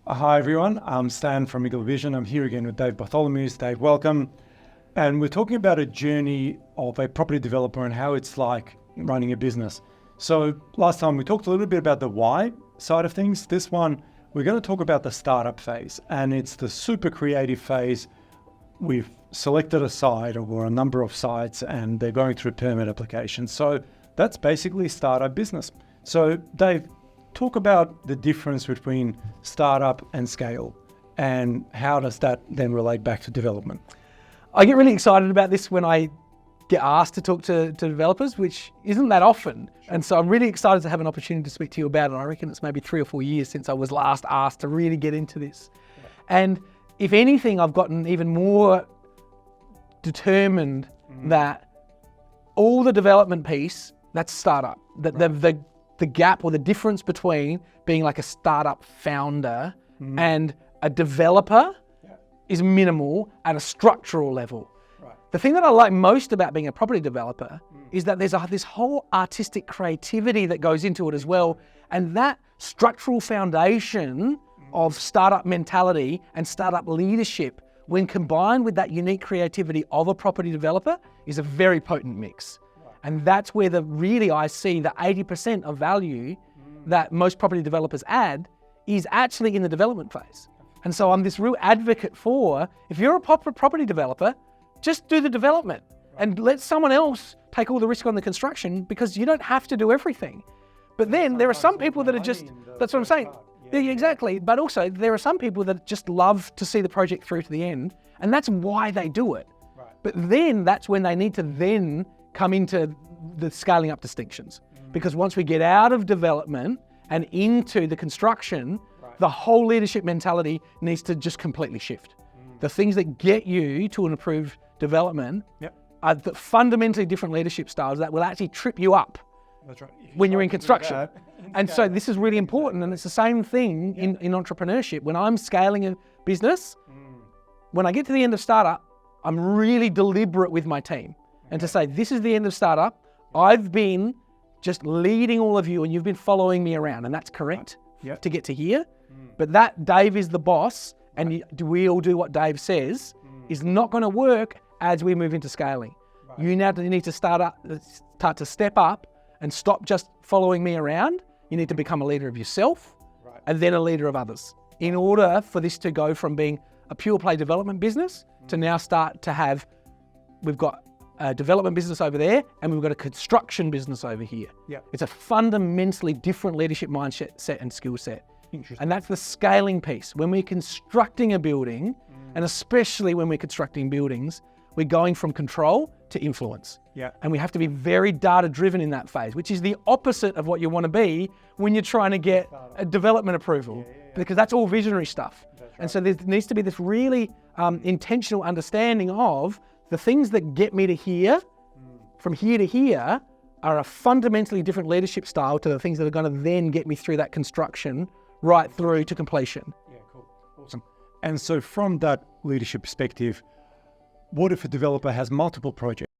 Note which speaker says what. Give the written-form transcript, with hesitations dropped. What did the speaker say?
Speaker 1: Hi everyone, I'm Stan from Eagle Vision. I'm here again with Dave Bartholomeusz. Dave, welcome. And we're talking about a journey of a property developer and how it's like running a business. So last time we talked a little bit about the why side of things. This one, we're going to talk about the startup phase, and it's the super creative phase. We've selected a site or a number of sites and they're going through permit applications. So that's basically startup business. So Dave, talk about the difference between startup and scale, and how does that then relate back to development?
Speaker 2: I get really excited about this when I get asked to talk to developers, which isn't that often. And so I'm really excited to have an opportunity to speak to you about it. I reckon it's maybe 3 or 4 years since I was last asked to really get into this. Yeah. And if anything, I've gotten even more determined that all the development piece, that's startup. That the gap or the difference between being like a startup founder and a developer is minimal at a structural level. Right. The thing that I like most about being a property developer is that there's this whole artistic creativity that goes into it as well. And that structural foundation of startup mentality and startup leadership, when combined with that unique creativity of a property developer, is a very potent mix. And that's where I see the 80% of value that most property developers add is actually in the development phase. And so I'm this real advocate for, if you're a property developer, just do the development and let someone else take all the risk on the construction, because you don't have to do everything. But then there are some people that are just, that's what I'm saying. Yeah, exactly. But also there are some people that just love to see the project through to the end, and that's why they do it. Right. But then that's when they need to then come into the scaling up distinctions. Because once we get out of development and into the construction, the whole leadership mentality needs to just completely shift. The things that get you to an improved development are the fundamentally different leadership styles that will actually trip you up. That's right. When you're in construction. And so this is really important, and it's the same thing in entrepreneurship. When I'm scaling a business, when I get to the end of startup, I'm really deliberate with my team. And to say, this is the end of startup, I've been just leading all of you and you've been following me around, and that's correct to get to here. But that Dave is the boss and we all do what Dave says is not going to work as we move into scaling. You now need to start to step up and stop just following me around. You need to become a leader of yourself and then a leader of others, in order for this to go from being a pure play development business to now start to have, we've got a development business over there and we've got a construction business over here. It's a fundamentally different leadership mindset set and skill set. And that's the scaling piece. When we're constructing a building, and especially when we're constructing buildings, we're going from control to influence. And we have to be very data driven in that phase, which is the opposite of what you want to be when you're trying to get a development approval, because that's all visionary stuff. And so there needs to be this really intentional understanding of the things that get me to here, from here to here, are a fundamentally different leadership style to the things that are going to then get me through that construction right through to completion.
Speaker 1: Yeah, cool. Awesome. And so from that leadership perspective, what if a developer has multiple projects?